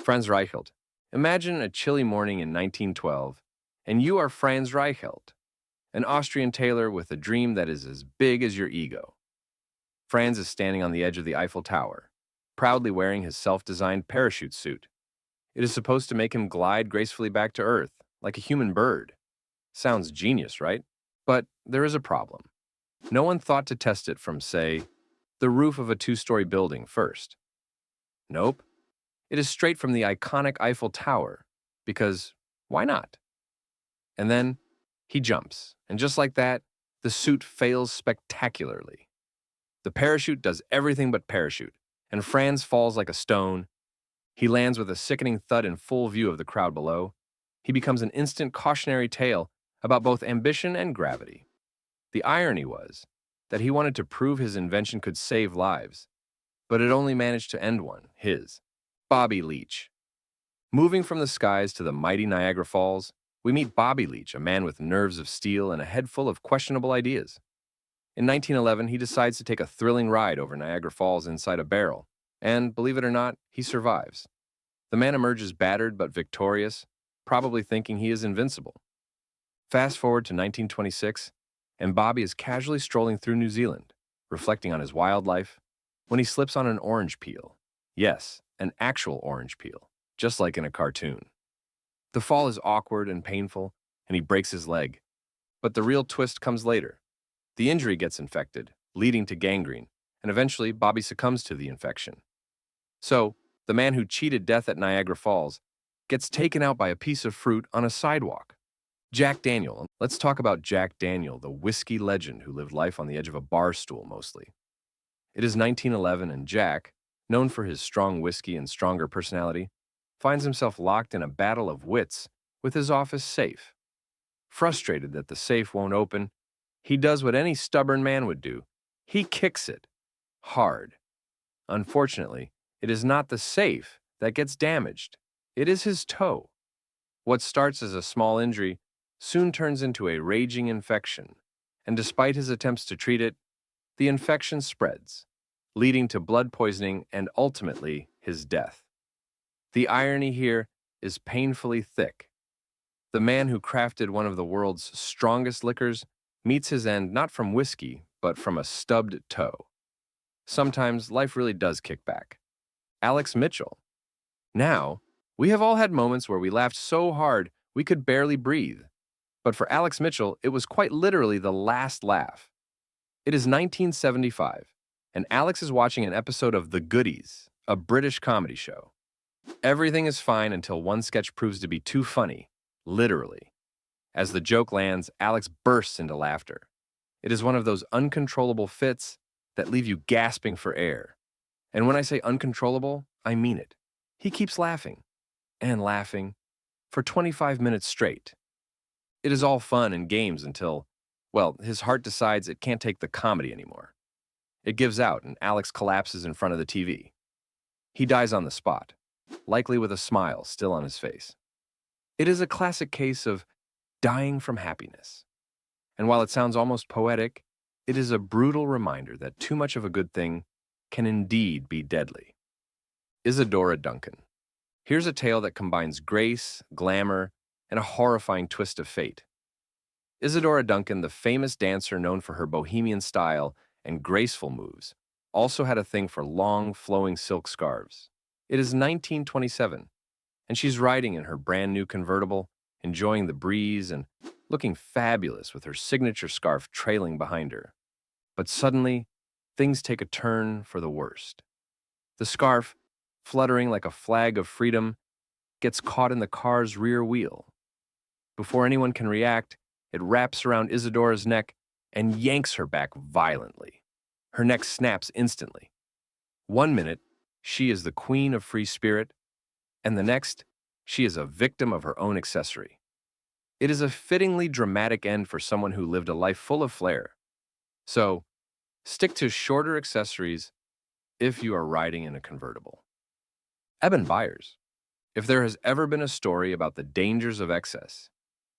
Franz Reichelt. Imagine a chilly morning in 1912, and you are Franz Reichelt, an Austrian tailor with a dream that is as big as your ego. Franz is standing on the edge of the Eiffel Tower, proudly wearing his self-designed parachute suit. It is supposed to make him glide gracefully back to Earth, like a human bird. Sounds genius, right? But there is a problem. No one thought to test it from, say, the roof of a two-story building first. Nope. It is straight from the iconic Eiffel Tower, because why not? And then he jumps, and just like that, the suit fails spectacularly. The parachute does everything but parachute, and Franz falls like a stone. He lands with a sickening thud in full view of the crowd below. He becomes an instant cautionary tale about both ambition and gravity. The irony was that he wanted to prove his invention could save lives, but it only managed to end one, his. Bobby Leach. Moving from the skies to the mighty Niagara Falls, we meet Bobby Leach, a man with nerves of steel and a head full of questionable ideas. In 1911, he decides to take a thrilling ride over Niagara Falls inside a barrel, and, believe it or not, he survives. The man emerges battered but victorious, probably thinking he is invincible. Fast forward to 1926, and Bobby is casually strolling through New Zealand, reflecting on his wildlife, when he slips on an orange peel. Yes, an actual orange peel, just like in a cartoon. The fall is awkward and painful, and he breaks his leg. But the real twist comes later. The injury gets infected, leading to gangrene, and eventually Bobby succumbs to the infection. So, the man who cheated death at Niagara Falls gets taken out by a piece of fruit on a sidewalk. Jack Daniel. Let's talk about Jack Daniel, the whiskey legend who lived life on the edge of a bar stool mostly. It is 1911, and Jack, known for his strong whiskey and stronger personality, finds himself locked in a battle of wits with his office safe. Frustrated that the safe won't open, he does what any stubborn man would do. He kicks it. Hard. Unfortunately, it is not the safe that gets damaged. It is his toe. What starts as a small injury soon turns into a raging infection, and despite his attempts to treat it, the infection spreads, leading to blood poisoning and ultimately his death. The irony here is painfully thick. The man who crafted one of the world's strongest liquors meets his end not from whiskey, but from a stubbed toe. Sometimes life really does kick back. Alex Mitchell. Now, we have all had moments where we laughed so hard we could barely breathe. But for Alex Mitchell, it was quite literally the last laugh. It is 1975, and Alex is watching an episode of The Goodies, a British comedy show. Everything is fine until one sketch proves to be too funny, literally. As the joke lands, Alex bursts into laughter. It is one of those uncontrollable fits that leave you gasping for air. And when I say uncontrollable, I mean it. He keeps laughing and laughing for 25 minutes straight. It is all fun and games until, well, his heart decides it can't take the comedy anymore. It gives out and Alex collapses in front of the TV. He dies on the spot, likely with a smile still on his face. It is a classic case of dying from happiness. And while it sounds almost poetic, it is a brutal reminder that too much of a good thing can indeed be deadly. Isadora Duncan. Here's a tale that combines grace, glamour, and a horrifying twist of fate. Isadora Duncan, the famous dancer known for her bohemian style and graceful moves, also had a thing for long, flowing silk scarves. It is 1927, and she's riding in her brand new convertible, enjoying the breeze and looking fabulous with her signature scarf trailing behind her. But suddenly, things take a turn for the worst. The scarf, fluttering like a flag of freedom, gets caught in the car's rear wheel. Before anyone can react, it wraps around Isadora's neck and yanks her back violently. Her neck snaps instantly. 1 minute, she is the queen of free spirit, and the next, she is a victim of her own accessory. It is a fittingly dramatic end for someone who lived a life full of flair. So, stick to shorter accessories if you are riding in a convertible. Eben Byers. If there has ever been a story about the dangers of excess,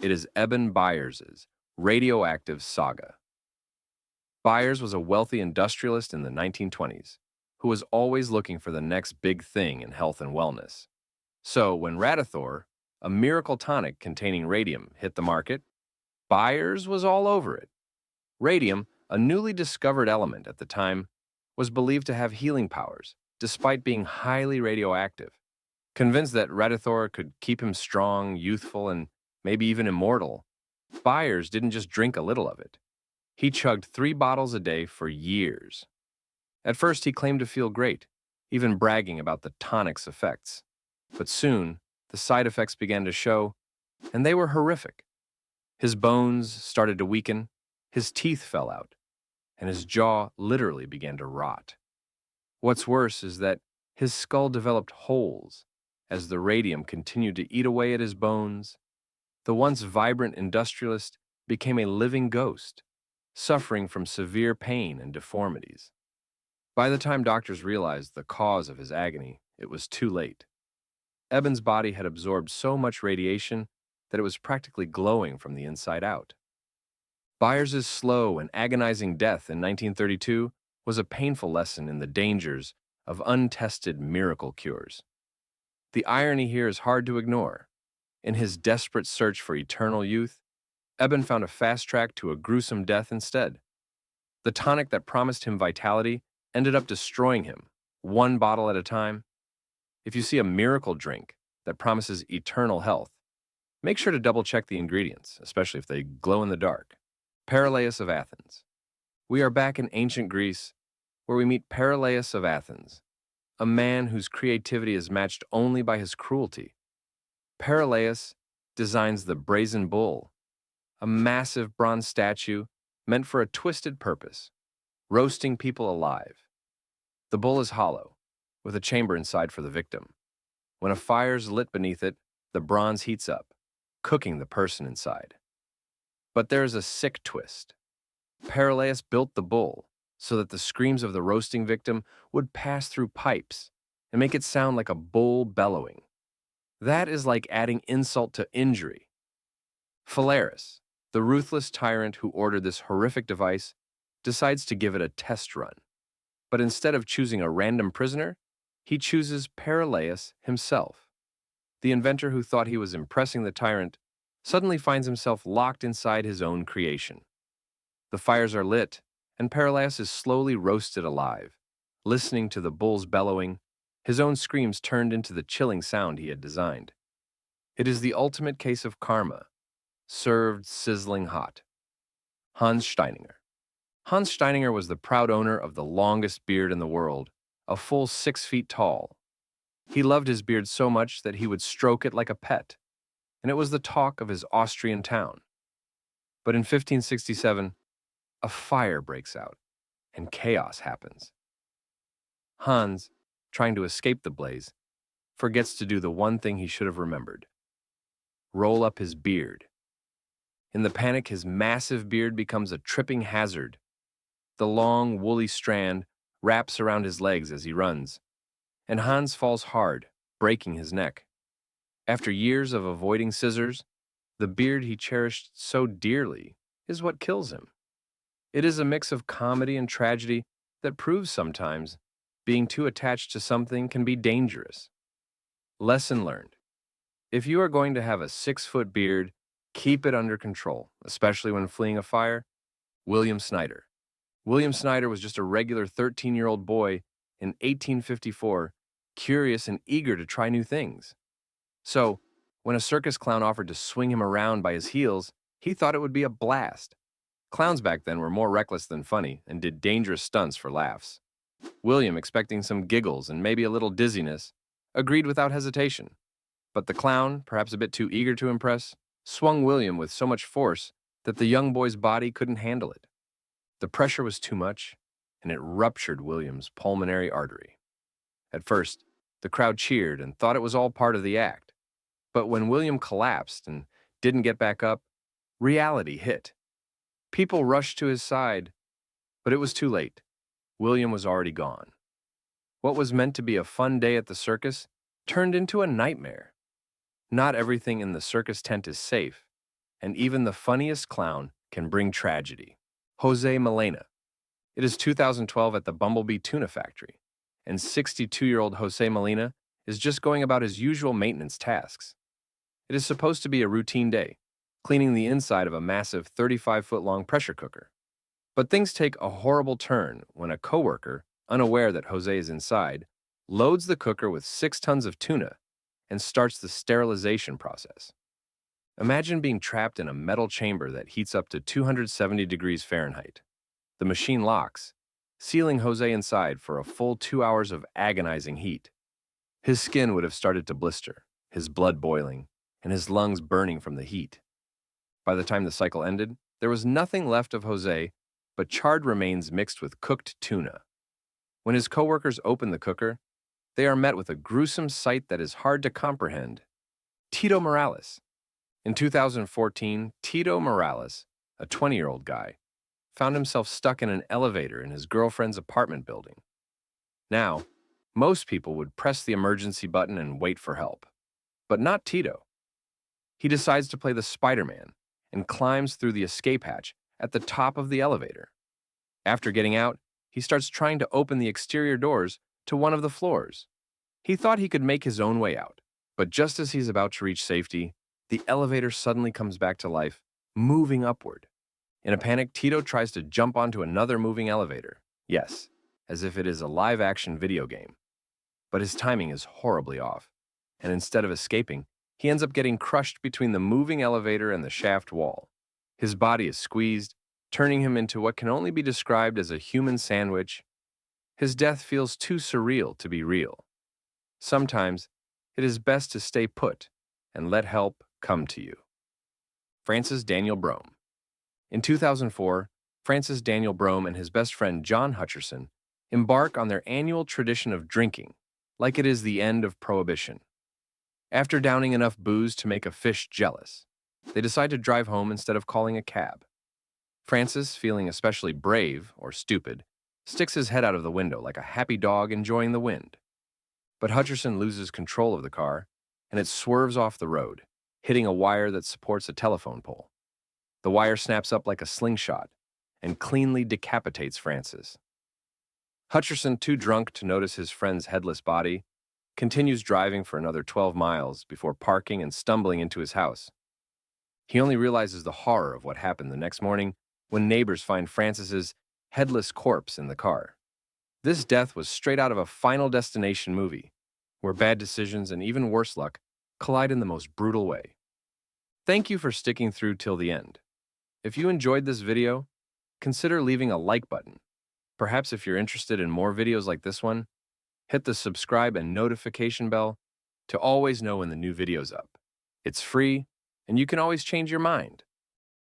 it is Eben Byers' radioactive saga. Byers was a wealthy industrialist in the 1920s who was always looking for the next big thing in health and wellness. So when Radithor, a miracle tonic containing radium, hit the market, buyers was all over it. Radium, a newly discovered element at the time, was believed to have healing powers, despite being highly radioactive. Convinced that Radithor could keep him strong, youthful, and maybe even immortal, buyers didn't just drink a little of it. He chugged 3 bottles a day for years. At first, he claimed to feel great, even bragging about the tonic's effects. But soon, the side effects began to show, and they were horrific. His bones started to weaken, his teeth fell out, and his jaw literally began to rot. What's worse is that his skull developed holes as the radium continued to eat away at his bones. The once vibrant industrialist became a living ghost, suffering from severe pain and deformities. By the time doctors realized the cause of his agony, it was too late. Eben's body had absorbed so much radiation that it was practically glowing from the inside out. Byers' slow and agonizing death in 1932 was a painful lesson in the dangers of untested miracle cures. The irony here is hard to ignore. In his desperate search for eternal youth, Eben found a fast track to a gruesome death instead. The tonic that promised him vitality ended up destroying him, 1 bottle at a time. If you see a miracle drink that promises eternal health, make sure to double-check the ingredients, especially if they glow in the dark. Paralaeus of Athens. We are back in ancient Greece, where we meet Paralaeus of Athens, a man whose creativity is matched only by his cruelty. Paralaeus designs the brazen bull, a massive bronze statue meant for a twisted purpose, roasting people alive. The bull is hollow, with a chamber inside for the victim. When a fire's lit beneath it, the bronze heats up, cooking the person inside. But there's a sick twist. Paralaeus built the bull so that the screams of the roasting victim would pass through pipes and make it sound like a bull bellowing. That is like adding insult to injury. Phalaris, the ruthless tyrant who ordered this horrific device, decides to give it a test run. But instead of choosing a random prisoner, he chooses Paralaeus himself. The inventor who thought he was impressing the tyrant suddenly finds himself locked inside his own creation. The fires are lit, and Paralaeus is slowly roasted alive, listening to the bull's bellowing, his own screams turned into the chilling sound he had designed. It is the ultimate case of karma, served sizzling hot. Hans Steininger. Hans Steininger was the proud owner of the longest beard in the world, a full 6 feet tall. He loved his beard so much that he would stroke it like a pet, and it was the talk of his Austrian town. But in 1567, a fire breaks out, and chaos happens. Hans, trying to escape the blaze, forgets to do the one thing he should have remembered: roll up his beard. In the panic, his massive beard becomes a tripping hazard. The long, woolly strand wraps around his legs as he runs, and Hans falls hard, breaking his neck. After years of avoiding scissors, the beard he cherished so dearly is what kills him. It is a mix of comedy and tragedy that proves sometimes being too attached to something can be dangerous. Lesson learned. If you are going to have a 6-foot beard, keep it under control, especially when fleeing a fire. William Snyder. William Snyder was just a regular 13-year-old boy in 1854, curious and eager to try new things. So, when a circus clown offered to swing him around by his heels, he thought it would be a blast. Clowns back then were more reckless than funny and did dangerous stunts for laughs. William, expecting some giggles and maybe a little dizziness, agreed without hesitation. But the clown, perhaps a bit too eager to impress, swung William with so much force that the young boy's body couldn't handle it. The pressure was too much, and it ruptured William's pulmonary artery. At first, the crowd cheered and thought it was all part of the act. But when William collapsed and didn't get back up, reality hit. People rushed to his side, but it was too late. William was already gone. What was meant to be a fun day at the circus turned into a nightmare. Not everything in the circus tent is safe, and even the funniest clown can bring tragedy. Jose Malena. It is 2012 at the Bumblebee Tuna Factory, and 62-year-old Jose Malena is just going about his usual maintenance tasks. It is supposed to be a routine day, cleaning the inside of a massive 35-foot-long pressure cooker. But things take a horrible turn when a coworker, unaware that Jose is inside, loads the cooker with 6 tons of tuna and starts the sterilization process. Imagine being trapped in a metal chamber that heats up to 270 degrees Fahrenheit. The machine locks, sealing Jose inside for a full 2 hours of agonizing heat. His skin would have started to blister, his blood boiling, and his lungs burning from the heat. By the time the cycle ended, there was nothing left of Jose but charred remains mixed with cooked tuna. When his coworkers open the cooker, they are met with a gruesome sight that is hard to comprehend. Tito Morales. In 2014, Tito Morales, a 20-year-old guy, found himself stuck in an elevator in his girlfriend's apartment building. Now, most people would press the emergency button and wait for help. But not Tito. He decides to play the Spider-Man and climbs through the escape hatch at the top of the elevator. After getting out, he starts trying to open the exterior doors to one of the floors. He thought he could make his own way out, but just as he's about to reach safety, the elevator suddenly comes back to life, moving upward. In a panic, Tito tries to jump onto another moving elevator. Yes, as if it is a live-action video game. But his timing is horribly off, and instead of escaping, he ends up getting crushed between the moving elevator and the shaft wall. His body is squeezed, turning him into what can only be described as a human sandwich. His death feels too surreal to be real. Sometimes, it is best to stay put and let help come to you. Francis Daniel Brome. In 2004, Francis Daniel Brome and his best friend John Hutcherson embark on their annual tradition of drinking, like it is the end of Prohibition. After downing enough booze to make a fish jealous, they decide to drive home instead of calling a cab. Francis, feeling especially brave or stupid, sticks his head out of the window like a happy dog enjoying the wind. But Hutcherson loses control of the car, and it swerves off the road, hitting a wire that supports a telephone pole. The wire snaps up like a slingshot and cleanly decapitates Francis. Hutcherson, too drunk to notice his friend's headless body, continues driving for another 12 miles before parking and stumbling into his house. He only realizes the horror of what happened the next morning when neighbors find Francis's headless corpse in the car. This death was straight out of a Final Destination movie, where bad decisions and even worse luck collide in the most brutal way. Thank you for sticking through till the end. If you enjoyed this video, consider leaving a like button. Perhaps if you're interested in more videos like this one, hit the subscribe and notification bell to always know when the new video's up. It's free, and you can always change your mind.